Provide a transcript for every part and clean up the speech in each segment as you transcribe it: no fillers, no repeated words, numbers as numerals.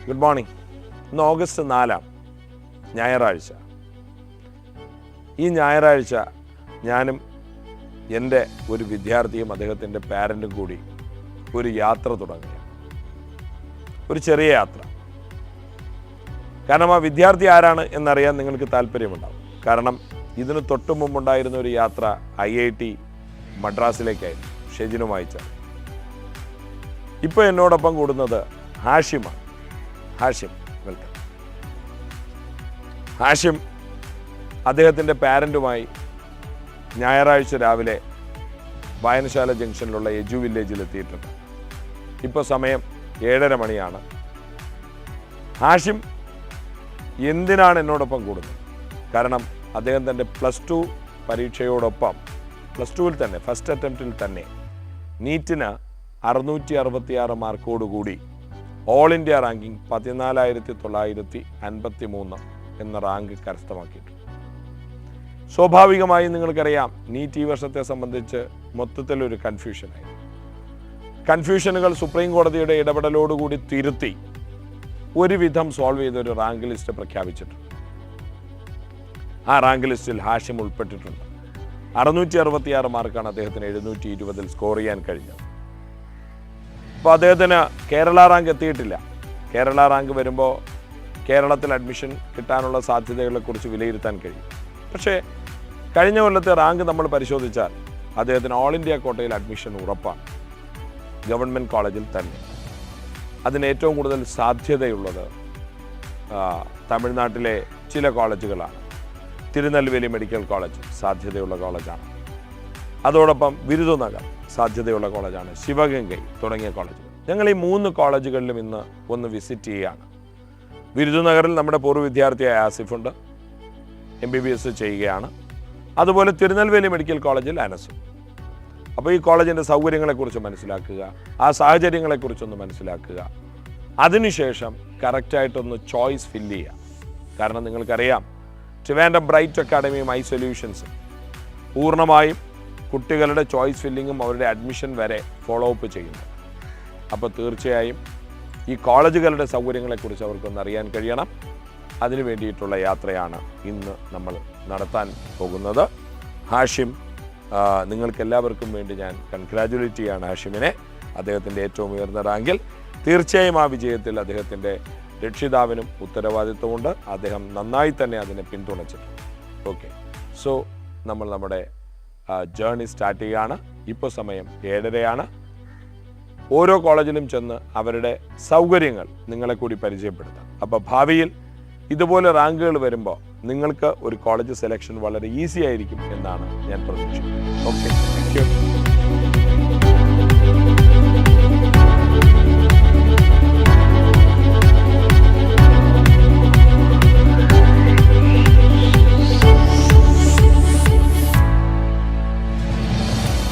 Good morning. ഇന്ന് August 4 ഞായറാഴ്ച. ഈ ഞായറാഴ്ച ഞാനും എൻ്റെ ഒരു വിദ്യാർത്ഥിയും അദ്ദേഹത്തിൻ്റെ പാരൻറ്റും കൂടി ഒരു യാത്ര തുടങ്ങുകയാണ്. ഒരു ചെറിയ യാത്ര. കാരണം ആ വിദ്യാർത്ഥി ആരാണ് എന്നറിയാൻ നിങ്ങൾക്ക് താല്പര്യമുണ്ടാവും. കാരണം ഇതിന് തൊട്ട് മുമ്പുണ്ടായിരുന്ന ഒരു യാത്ര IIT മദ്രാസിലേക്കായിരുന്നു, ഷെജിനും വായിച്ചത്. ഇപ്പോൾ എന്നോടൊപ്പം കൂടുന്നത് ഹാഷിമാണ്. ഹാഷിം, വെൽക്കം. ഹാഷിം അദ്ദേഹത്തിൻ്റെ പാരൻറ്റുമായി ഞായറാഴ്ച രാവിലെ വായനശാല ജംഗ്ഷനിലുള്ള എജു വില്ലേജിൽ എത്തിയിട്ടുണ്ട്. ഇപ്പോൾ സമയം 7:30 മണിയാണ്. ഹാഷിം എന്തിനാണ് എന്നോടൊപ്പം കൂടുന്നത്? കാരണം അദ്ദേഹം തൻ്റെ +2 പരീക്ഷയോടൊപ്പം +2-ൽ തന്നെ ഫസ്റ്റ് അറ്റംപ്റ്റിൽ തന്നെ നീറ്റിന് 666 മാർക്കോടുകൂടി ഓൾ ഇന്ത്യ റാങ്കിങ് 14,953 എന്ന റാങ്ക് കരസ്ഥമാക്കിയിട്ടുണ്ട്. സ്വാഭാവികമായും നിങ്ങൾക്കറിയാം, നീറ്റ് ഈ വർഷത്തെ സംബന്ധിച്ച് മൊത്തത്തിലൊരു കൺഫ്യൂഷനായി. കൺഫ്യൂഷനുകൾ സുപ്രീം കോടതിയുടെ ഇടപെടലോടുകൂടി തിരുത്തി ഒരുവിധം സോൾവ് ചെയ്തൊരു റാങ്ക് ലിസ്റ്റ് പ്രഖ്യാപിച്ചിട്ടുണ്ട്. ആ റാങ്ക് ലിസ്റ്റിൽ ഹാഷിം ഉൾപ്പെട്ടിട്ടുണ്ട്. 666 മാർക്കാണ് അദ്ദേഹത്തിന് 720-ൽ സ്കോർ ചെയ്യാൻ കഴിഞ്ഞത്. അപ്പോൾ അദ്ദേഹത്തിന് കേരള റാങ്ക് എത്തിയിട്ടില്ല. കേരള റാങ്ക് വരുമ്പോൾ കേരളത്തിൽ അഡ്മിഷൻ കിട്ടാനുള്ള സാധ്യതകളെക്കുറിച്ച് വിലയിരുത്താൻ കഴിയും. പക്ഷേ കഴിഞ്ഞ കൊല്ലത്തെ റാങ്ക് നമ്മൾ പരിശോധിച്ചാൽ അദ്ദേഹത്തിന് ഓൾ ഇന്ത്യ കോട്ടയിൽ അഡ്മിഷൻ ഉറപ്പാണ്, ഗവൺമെൻറ് കോളേജിൽ തന്നെ. അതിന് ഏറ്റവും കൂടുതൽ സാധ്യതയുള്ളത് തമിഴ്നാട്ടിലെ ചില കോളേജുകളാണ്. തിരുനെൽവേലി മെഡിക്കൽ കോളേജ് സാധ്യതയുള്ള കോളേജാണ്. അതോടൊപ്പം വിരുദുനഗർ സാധ്യതയുള്ള കോളേജാണ്, ശിവഗംഗൈ തുടങ്ങിയ കോളേജുകൾ. ഞങ്ങൾ ഈ 3 കോളേജുകളിലും ഇന്ന് ഒന്ന് വിസിറ്റ് ചെയ്യുകയാണ്. വിരുദുനഗറിൽ നമ്മുടെ പൂർവ്വ വിദ്യാർത്ഥിയായ ആസിഫുണ്ട്, MBBS ചെയ്യുകയാണ്. അതുപോലെ തിരുനെൽവേലി മെഡിക്കൽ കോളേജിൽ അനസും. അപ്പോൾ ഈ കോളേജിൻ്റെ സൗകര്യങ്ങളെക്കുറിച്ച് മനസ്സിലാക്കുക, ആ സാഹചര്യങ്ങളെക്കുറിച്ചൊന്ന് മനസ്സിലാക്കുക. അതിനുശേഷം കറക്റ്റായിട്ടൊന്ന് ചോയ്സ് ഫില്ല് ചെയ്യുക. കാരണം നിങ്ങൾക്കറിയാം, ട്രിവാൻഡ്രം ബ്രൈറ്റ് അക്കാഡമിയും iSolutions പൂർണ്ണമായും കുട്ടികളുടെ ചോയ്സ് ഫില്ലിങ്ങും അവരുടെ അഡ്മിഷൻ വരെ ഫോളോ അപ്പ് ചെയ്യുന്നു. അപ്പോൾ തീർച്ചയായും ഈ കോളേജുകളുടെ സൗകര്യങ്ങളെക്കുറിച്ച് അവർക്കൊന്ന് അറിയാൻ കഴിയണം. അതിനു വേണ്ടിയിട്ടുള്ള യാത്രയാണ് ഇന്ന് നമ്മൾ നടത്താൻ പോകുന്നത്. ഹാഷിം, നിങ്ങൾക്കെല്ലാവർക്കും വേണ്ടി ഞാൻ കൺഗ്രാജുലേറ്റ് ചെയ്യാണ് ഹാഷിമിനെ, അദ്ദേഹത്തിൻ്റെ ഏറ്റവും ഉയർന്ന റാങ്കിൽ. തീർച്ചയായും ആ വിജയത്തിൽ അദ്ദേഹത്തിൻ്റെ രക്ഷിതാവിനും ഉത്തരവാദിത്വമുണ്ട്. അദ്ദേഹം നന്നായി തന്നെ അതിനെ പിന്തുണച്ചിട്ടുണ്ട്. ഓക്കെ, സോ നമ്മൾ നമ്മുടെ ജേർണി സ്റ്റാർട്ട് ചെയ്യുകയാണ്. ഇപ്പോൾ സമയം 7:30. ഓരോ കോളേജിലും ചെന്ന് അവരുടെ സൗകര്യങ്ങൾ നിങ്ങളെ കൂടി പരിചയപ്പെടുത്താം. അപ്പോൾ ഭാവിയിൽ ഇതുപോലെ റാങ്കുകൾ വരുമ്പോൾ നിങ്ങൾക്ക് ഒരു കോളേജ് സെലക്ഷൻ വളരെ ഈസി ആയിരിക്കും എന്നാണ് ഞാൻ പ്രതീക്ഷിക്കുന്നത്. Okay, thank you.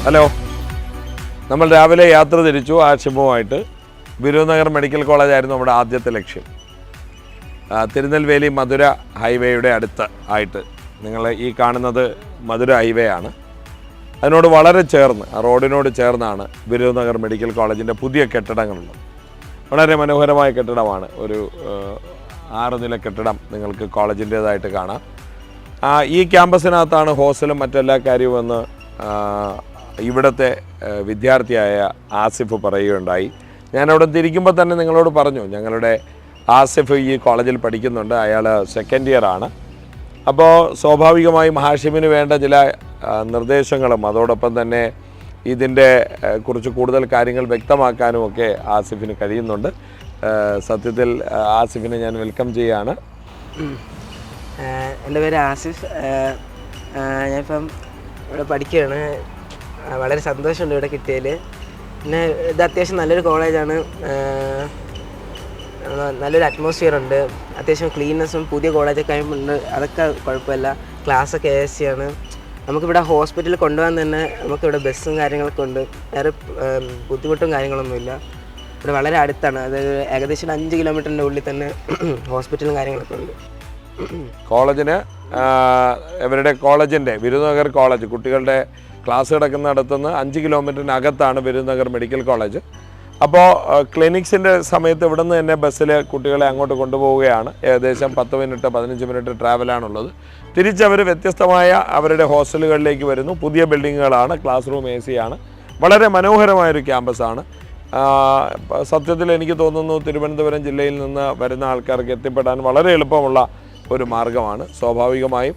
ഹലോ, നമ്മൾ രാവിലെ യാത്ര തിരിച്ചു ഹാഷിമുമായിട്ട്. വിരുദുനഗർ മെഡിക്കൽ കോളേജായിരുന്നു നമ്മുടെ ആദ്യത്തെ ലക്ഷ്യം. തിരുനെൽവേലി മധുര ഹൈവേയുടെ അടുത്ത് ആയിട്ട്, നിങ്ങൾ ഈ കാണുന്നത് മധുര ഹൈവേ ആണ്. അതിനോട് വളരെ ചേർന്ന്, ആ റോഡിനോട് ചേർന്നാണ് വിരുദുനഗർ മെഡിക്കൽ കോളേജിൻ്റെ പുതിയ കെട്ടിടങ്ങളുള്ളത്. വളരെ മനോഹരമായ കെട്ടിടമാണ്. ഒരു 6 നില കെട്ടിടം നിങ്ങൾക്ക് കോളേജിൻ്റേതായിട്ട് കാണാം. ഈ ക്യാമ്പസിനകത്താണ് ഹോസ്റ്റലും മറ്റെല്ലാ കാര്യവും എന്ന് ഇവിടുത്തെ വിദ്യാർത്ഥിയായ ആസിഫ് പറയുകയുണ്ടായി. ഞാനവിടെ തിരിക്കുമ്പോൾ തന്നെ നിങ്ങളോട് പറഞ്ഞു, ഞങ്ങളുടെ ആസിഫ് ഈ കോളേജിൽ പഠിക്കുന്നുണ്ട്, അയാൾ സെക്കൻഡ് ഇയർ ആണ്. അപ്പോൾ സ്വാഭാവികമായും ഹാഷിമിന് വേണ്ട ചില നിർദ്ദേശങ്ങളും അതോടൊപ്പം തന്നെ ഇതിൻ്റെ കുറിച്ച് കൂടുതൽ കാര്യങ്ങൾ വ്യക്തമാക്കാനും ഒക്കെ ആസിഫിന് കഴിയുന്നുണ്ട്. സത്യത്തിൽ ആസിഫിനെ ഞാൻ വെൽക്കം ചെയ്യാണ്. എൻ്റെ പേര് ആസിഫ്. ഞാനിപ്പം ഇവിടെ പഠിക്കുകയാണ്. വളരെ സന്തോഷമുണ്ട് ഇവിടെ കിട്ടിയതിൽ. പിന്നെ ഇത് അത്യാവശ്യം നല്ലൊരു കോളേജാണ്, നല്ലൊരു അറ്റ്മോസ്ഫിയർ ഉണ്ട്, അത്യാവശ്യം ക്ലീൻനെസ്സും പുതിയ കോളേജൊക്കെ ആയതുകൊണ്ട് അതൊക്കെ കുഴപ്പമില്ല. ക്ലാസ്സൊക്കെ AC ആണ്. നമുക്കിവിടെ ഹോസ്പിറ്റലിൽ കൊണ്ടുപോകാൻ തന്നെ നമുക്കിവിടെ ബസ്സും കാര്യങ്ങളൊക്കെ ഉണ്ട്. വേറെ ബുദ്ധിമുട്ടും കാര്യങ്ങളൊന്നുമില്ല. ഇവിടെ വളരെ അടുത്താണ്, അതായത് ഏകദേശം 5 കിലോമീറ്ററിൻ്റെ ഉള്ളിൽ തന്നെ ഹോസ്പിറ്റലും കാര്യങ്ങളൊക്കെ ഉണ്ട്. കോളേജിന് ഇവരുടെ കോളേജിൻ്റെ വിരുദുനഗർ കോളേജ് കുട്ടികളുടെ ക്ലാസ് കിടക്കുന്നിടത്തുനിന്ന് 5 കിലോമീറ്ററിനകത്താണ് വിരുദുനഗർ മെഡിക്കൽ കോളേജ്. അപ്പോൾ ക്ലിനിക്സിൻ്റെ സമയത്ത് ഇവിടെ നിന്ന് തന്നെ ബസ്സിൽ കുട്ടികളെ അങ്ങോട്ട് കൊണ്ടുപോവുകയാണ്. ഏകദേശം 10 മിനിറ്റ് 15 മിനിറ്റ് ട്രാവലാണുള്ളത്. തിരിച്ചവർ വ്യത്യസ്തമായ അവരുടെ ഹോസ്റ്റലുകളിലേക്ക് വരുന്നു. പുതിയ ബിൽഡിങ്ങുകളാണ്, ക്ലാസ് റൂം AC ആണ്. വളരെ മനോഹരമായൊരു ക്യാമ്പസാണ്. സത്യത്തിൽ എനിക്ക് തോന്നുന്നു തിരുവനന്തപുരം ജില്ലയിൽ നിന്ന് വരുന്ന ആൾക്കാർക്ക് എത്തിപ്പെടാൻ വളരെ എളുപ്പമുള്ള ഒരു മാർഗ്ഗമാണ്. സ്വാഭാവികമായും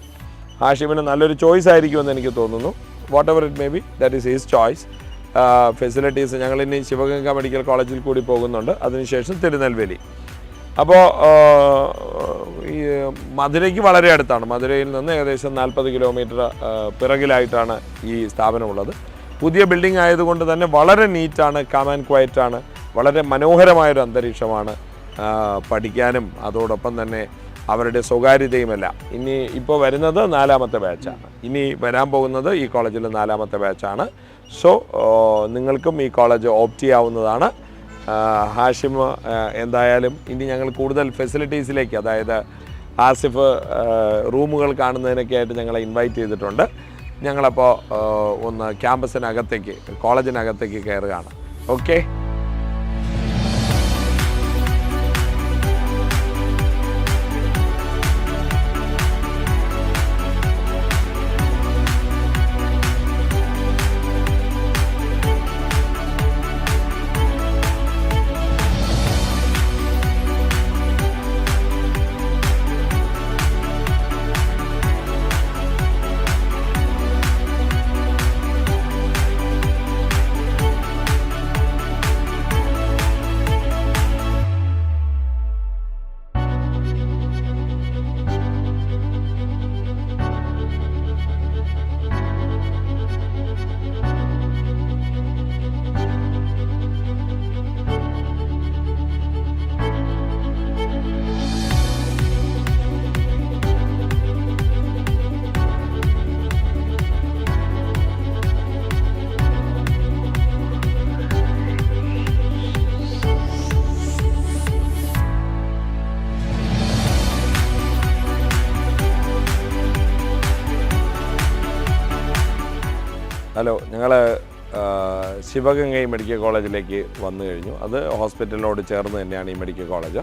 ഹാഷിമിന് നല്ലൊരു ചോയ്സ് ആയിരിക്കുമെന്ന് എനിക്ക് തോന്നുന്നു. Whatever it may be, that is his choice. Facilities ഞങ്ങളിനി ശിവഗംഗ മെഡിക്കൽ കോളേജിൽ കൂടി പോകുന്നുണ്ട്, അതിനുശേഷം തിരുനെൽവേലി. അപ്പോൾ ഈ മധുരയ്ക്ക് വളരെ അടുത്താണ്. മധുരയിൽ നിന്ന് ഏകദേശം 40 കിലോമീറ്റർ പിറകിലായിട്ടാണ് ഈ സ്ഥാപനമുള്ളത്. പുതിയ ബിൽഡിംഗ് ആയതുകൊണ്ട് തന്നെ വളരെ നീറ്റാണ്, കാം ആൻഡ് ക്വയറ്റാണ്, വളരെ മനോഹരമായൊരു അന്തരീക്ഷമാണ്. പഠിക്കാനും അതോടൊപ്പം തന്നെ അവരുടെ സ്വകാര്യതയുമെല്ലാം. ഇനി ഇപ്പോൾ വരുന്നത് 4ാമത്തെ ബാച്ചാണ്. ഇനി വരാൻ പോകുന്നത് ഈ കോളേജിൽ 4ാമത്തെ ബാച്ചാണ്. സോ നിങ്ങൾക്കും ഈ കോളേജ് ഓപ്റ്റ് ചെയ്യാവുന്നതാണ്. ഹാഷിം എന്തായാലും ഇനി ഞങ്ങൾ കൂടുതൽ ഫെസിലിറ്റീസിലേക്ക്, അതായത് ആസിഫ് റൂമുകൾ കാണുന്നതിനൊക്കെ ആയിട്ട് ഞങ്ങളെ ഇൻവൈറ്റ് ചെയ്തിട്ടുണ്ട്. ഞങ്ങളപ്പോൾ ഒന്ന് ക്യാമ്പസിനകത്തേക്ക്, കോളേജിനകത്തേക്ക് കയറുകയാണ്. ഓക്കെ. ഹലോ, ഞങ്ങൾ ശിവഗംഗ മെഡിക്കൽ കോളേജിലേക്ക് വന്നു കഴിഞ്ഞു. അത് ഹോസ്പിറ്റലിനോട് ചേർന്ന് തന്നെയാണ് ഈ മെഡിക്കൽ കോളേജ്.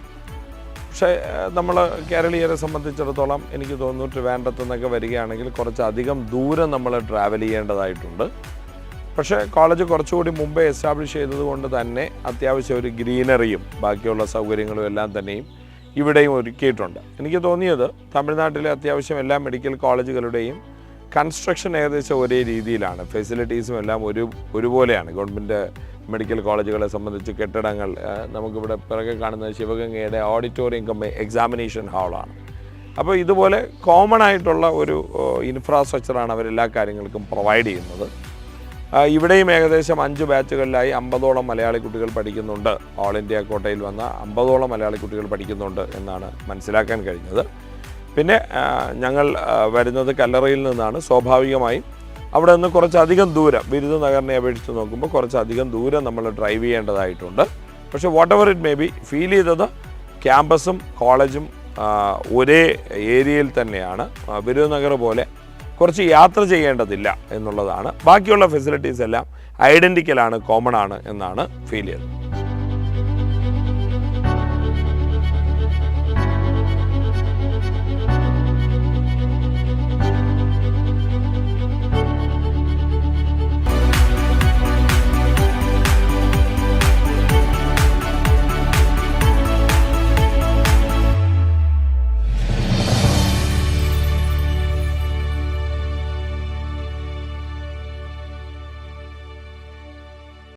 പക്ഷേ നമ്മൾ കേരളീയരെ സംബന്ധിച്ചിടത്തോളം എനിക്ക് തോന്നുന്നു ട്രിവാൻഡ്രത്ത് നിന്നൊക്കെ വരികയാണെങ്കിൽ കുറച്ചധികം ദൂരം നമ്മൾ ട്രാവൽ ചെയ്യേണ്ടതായിട്ടുണ്ട്. പക്ഷേ കോളേജ് കുറച്ചുകൂടി മുമ്പേ എസ്റ്റാബ്ലിഷ് ചെയ്തതുകൊണ്ട് തന്നെ അത്യാവശ്യം ഒരു ഗ്രീനറിയും ബാക്കിയുള്ള സൗകര്യങ്ങളും എല്ലാം തന്നെയും ഇവിടെയും ഒരുക്കിയിട്ടുണ്ട്. എനിക്ക് തോന്നിയത് തമിഴ്നാട്ടിലെ അത്യാവശ്യം എല്ലാ മെഡിക്കൽ കോളേജുകളുടെയും കൺസ്ട്രക്ഷൻ ഏകദേശം ഒരേ രീതിയിലാണ്, ഫെസിലിറ്റീസും എല്ലാം ഒരുപോലെയാണ്. ഗവൺമെൻറ് മെഡിക്കൽ കോളേജുകളെ സംബന്ധിച്ച് കെട്ടിടങ്ങൾ, നമുക്കിവിടെ പിറകെ കാണുന്നത് ശിവഗംഗയുടെ ഓഡിറ്റോറിയം കം എക്സാമിനേഷൻ ഹാളാണ്. അപ്പോൾ ഇതുപോലെ കോമൺ ആയിട്ടുള്ള ഒരു ഇൻഫ്രാസ്ട്രക്ചറാണ് അവരെല്ലാ കാര്യങ്ങൾക്കും പ്രൊവൈഡ് ചെയ്യുന്നത്. ഇവിടെയും ഏകദേശം 5 ബാച്ചുകളിലായി 50ഓളം മലയാളി കുട്ടികൾ പഠിക്കുന്നുണ്ട്. ഓൾ ഇന്ത്യ കോട്ടയിൽ വന്ന 50ഓളം മലയാളി കുട്ടികൾ പഠിക്കുന്നുണ്ട് എന്നാണ് മനസ്സിലാക്കാൻ കഴിഞ്ഞത്. പിന്നെ ഞങ്ങൾ വരുന്നത് കല്ലറയിൽ നിന്നാണ്. സ്വാഭാവികമായും അവിടെ നിന്ന് കുറച്ചധികം ദൂരം, ബിരുദനഗറിനെ അപേക്ഷിച്ച് നോക്കുമ്പോൾ കുറച്ചധികം ദൂരം നമ്മൾ ഡ്രൈവ് ചെയ്യേണ്ടതായിട്ടുണ്ട്. പക്ഷേ what ever it may B, feel ചെയ്തത് ക്യാമ്പസും കോളേജും ഒരേ ഏരിയയിൽ തന്നെയാണ്. ബിരുദനഗർ പോലെ കുറച്ച് യാത്ര ചെയ്യേണ്ടതില്ല എന്നുള്ളതാണ്. ബാക്കിയുള്ള ഫെസിലിറ്റീസ് എല്ലാം ഐഡൻറ്റിക്കലാണ്, കോമൺ ആണ് എന്നാണ് ഫീൽ ചെയ്തത്.